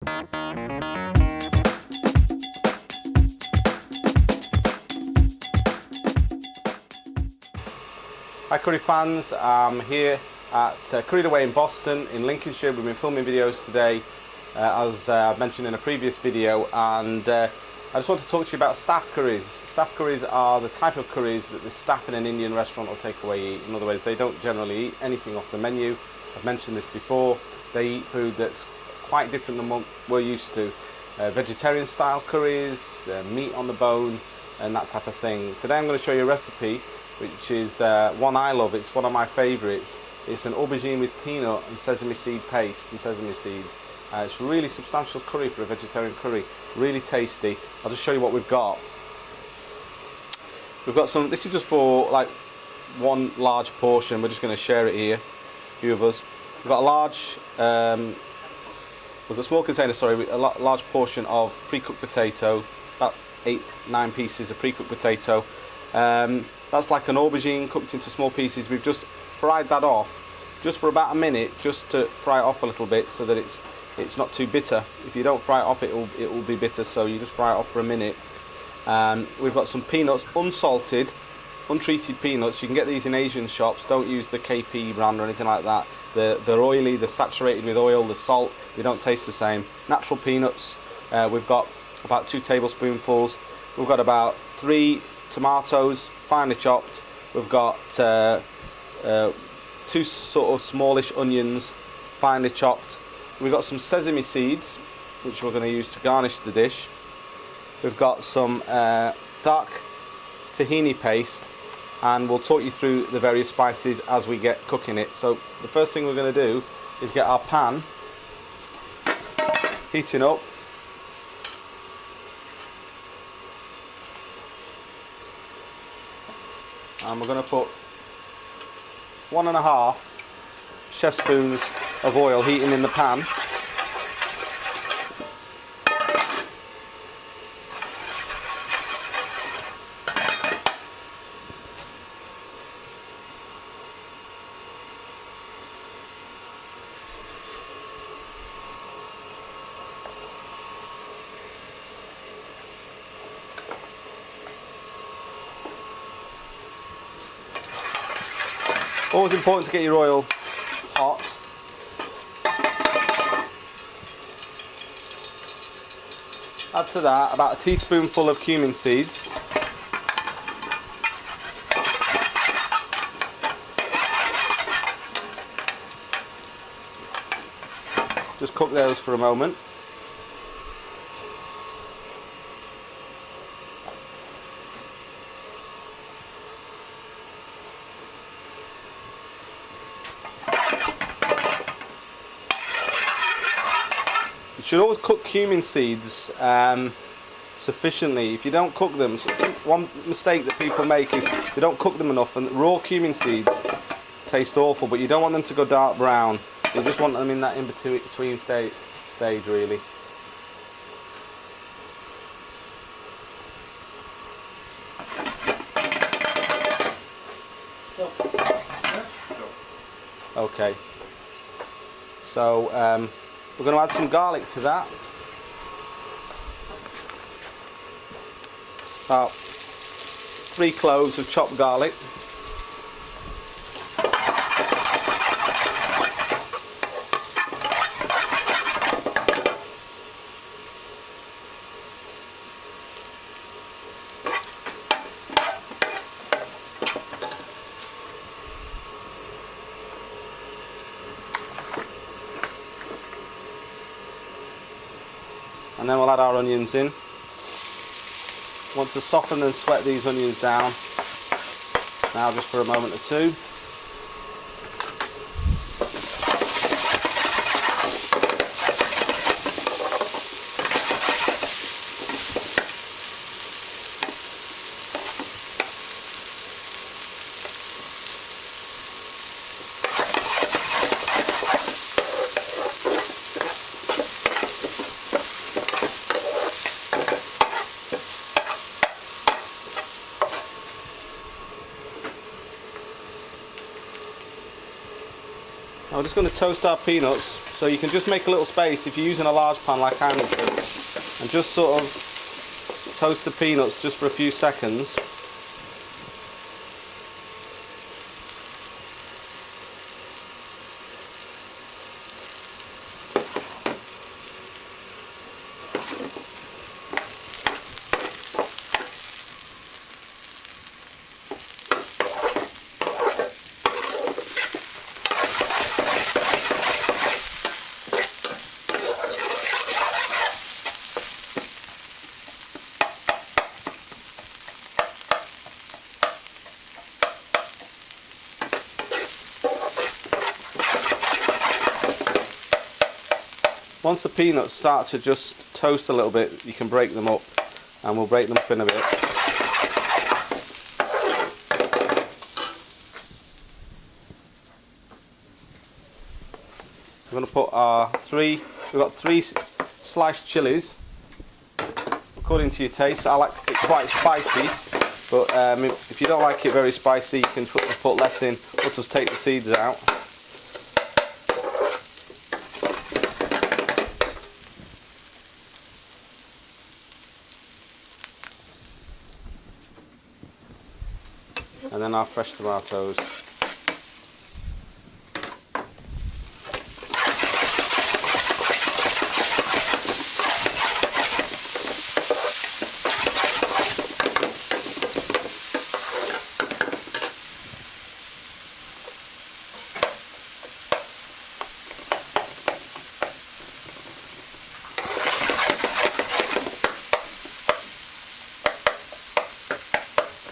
Hi curry fans, I'm here at Curried Away in Boston in Lincolnshire. We've been filming videos today as I've mentioned in a previous video, and I just want to talk to you about staff curries. Staff curries are the type of curries that the staff in an Indian restaurant or takeaway eat. In other words, they don't generally eat anything off the menu. I've mentioned this before. They eat food that's quite different than what we're used to. Vegetarian style curries, meat on the bone and that type of thing. Today I'm going to show you a recipe which is one I love. It's one of my favourites. It's an aubergine with peanut and sesame seed paste and sesame seeds. It's really substantial curry for a vegetarian curry, really tasty. I'll just show you what we've got. We've got some, this is just for like one large portion. We're just going to share it here, a few of us. We've got a large, we've got a small container, sorry, with a large portion of pre-cooked potato, about 8-9 pieces of pre-cooked potato. That's like an aubergine cooked into small pieces. We've just fried that off just for about a minute, just to fry it off a little bit so that it's not too bitter. If you don't fry it off, it will be bitter, so you just fry it off for a minute. We've got some peanuts, unsalted, untreated peanuts. You can get these in Asian shops. Don't use the KP brand or anything like that. They're oily, they're saturated with oil, the salt, they don't taste the same. Natural peanuts, we've got about 2 tablespoonfuls. We've got about 3 tomatoes, finely chopped. We've got 2 sort of smallish onions, finely chopped. We've got some sesame seeds, which we're going to use to garnish the dish. We've got some dark tahini paste, and we'll talk you through the various spices as we get cooking it. So the first thing we're going to do is get our pan heating up. And we're going to put 1.5 chef spoons of oil heating in the pan. Always important to get your oil hot. Add to that about a teaspoonful of cumin seeds. Just cook those for a moment. You should always cook cumin seeds sufficiently. If you don't cook them, one mistake that people make is they don't cook them enough, and raw cumin seeds taste awful, but you don't want them to go dark brown. You just want them in that in-between stage really. Okay, so we're going to add some garlic to that. About 3 cloves of chopped garlic. And then we'll add our onions in. Want to soften and sweat these onions down now just for a moment or two. Now we're just going to toast our peanuts, so you can just make a little space if you're using a large pan like I'm doing, and just sort of toast the peanuts just for a few seconds. Once the peanuts start to just toast a little bit, you can break them up, and we'll break them up in a bit. We're going to put our we've got 3 sliced chilies, according to your taste. I like it quite spicy, but if you don't like it very spicy, you can put less in, or just take the seeds out. And then our fresh tomatoes.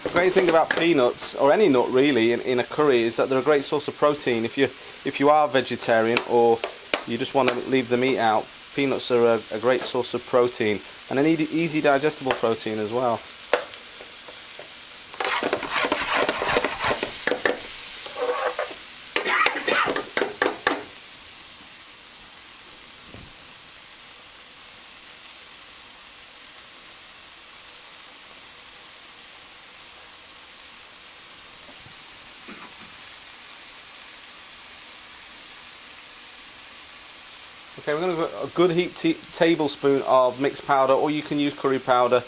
The great thing about peanuts, or any nut really, in a curry, is that they're a great source of protein. If you are vegetarian, or you just want to leave the meat out, peanuts are a great source of protein, and an easy digestible protein as well. Okay, we're going to put a good heaped tablespoon of mixed powder, or you can use curry powder.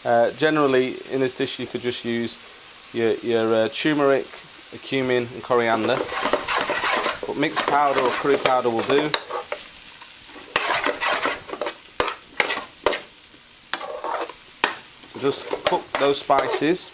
Generally, in this dish, you could just use your turmeric, cumin, and coriander. But mixed powder or curry powder will do. So just cook those spices.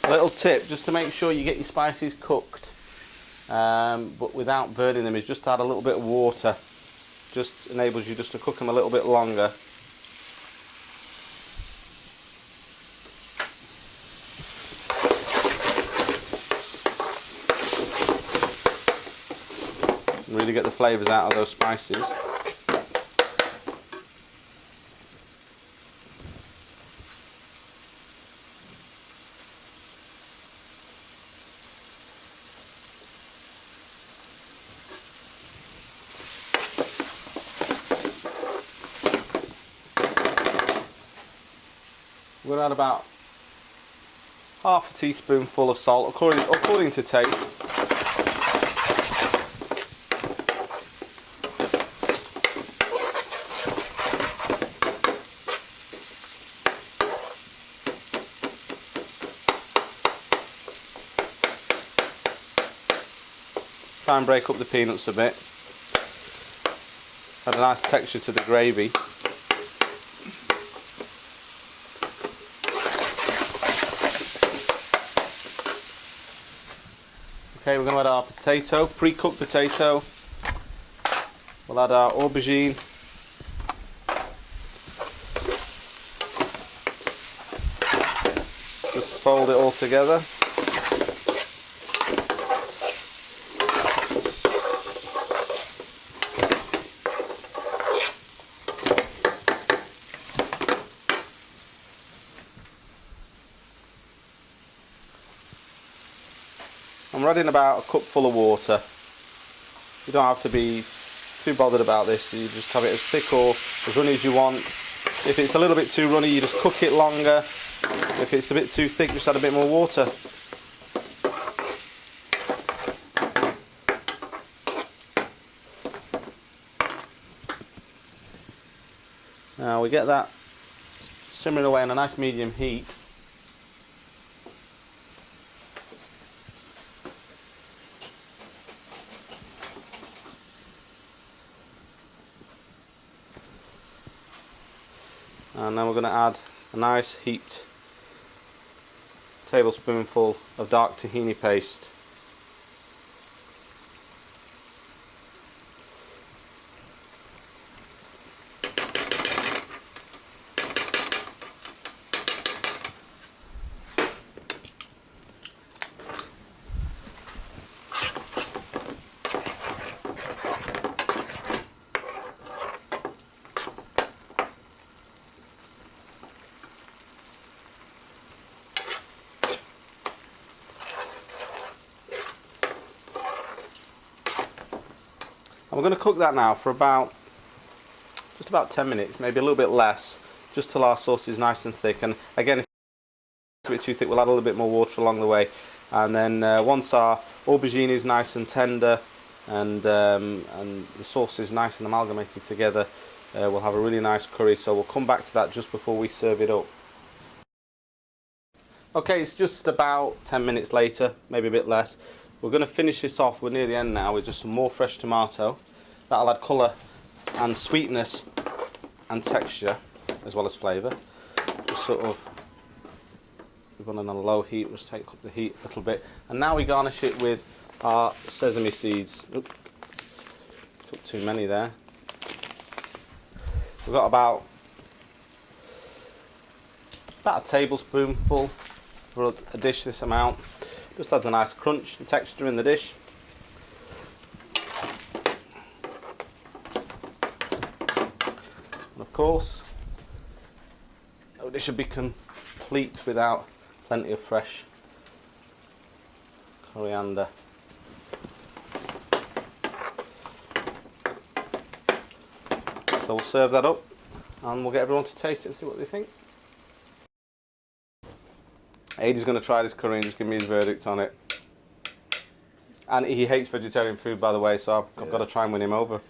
A little tip, just to make sure you get your spices cooked, but without burning them, is just to add a little bit of water. Just enables you just to cook them a little bit longer. And really get the flavours out of those spices. We're going to add about half a teaspoonful of salt, according to taste. Try and break up the peanuts a bit. Add a nice texture to the gravy. Okay, we're going to add our potato, pre-cooked potato. We'll add our aubergine. Just fold it all together. I'm adding about a cupful of water. You don't have to be too bothered about this. You just have it as thick or as runny as you want. If it's a little bit too runny, you just cook it longer. If it's a bit too thick, just add a bit more water. Now we get that simmering away on a nice medium heat. And then we're going to add a nice heaped tablespoonful of dark tahini paste. And we're going to cook that now for just about 10 minutes, maybe a little bit less, just till our sauce is nice and thick. And again, if it's a bit too thick, we'll add a little bit more water along the way. And then once our aubergine is nice and tender and the sauce is nice and amalgamated together, we'll have a really nice curry. So we'll come back to that just before we serve it up. Okay, it's just about 10 minutes later, maybe a bit less. We're going to finish this off, we're near the end now, with just some more fresh tomato. That'll add colour and sweetness and texture, as well as flavour. Just sort of, we've gone on a low heat, we'll just take up the heat a little bit. And now we garnish it with our sesame seeds. Oop, took too many there. We've got about a tablespoonful for a dish this amount. Just adds a nice crunch and texture in the dish. And of course, no dish should be complete without plenty of fresh coriander. So we'll serve that up and we'll get everyone to taste it and see what they think. Aidy's going to try this curry and just give me his verdict on it. And he hates vegetarian food, by the way, so I've got to try and win him over.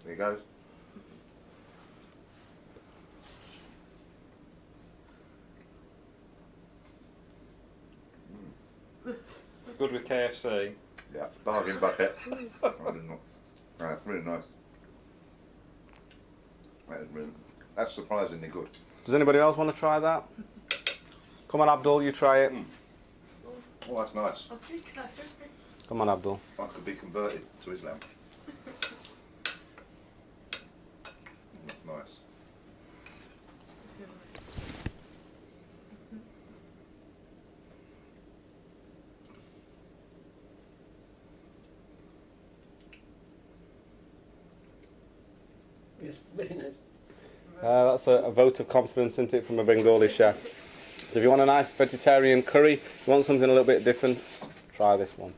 There he goes. Good with KFC. Yeah, bargain bucket. I didn't know. That's really nice. That's surprisingly good. Does anybody else want to try that? Come on, Abdul, you try it. Oh, that's nice. Come on, Abdul. I could be converted to Islam. That's nice. Yes, very nice. That's a vote of confidence, isn't it, from a Bengali chef. So if you want a nice vegetarian curry, you want something a little bit different, try this one.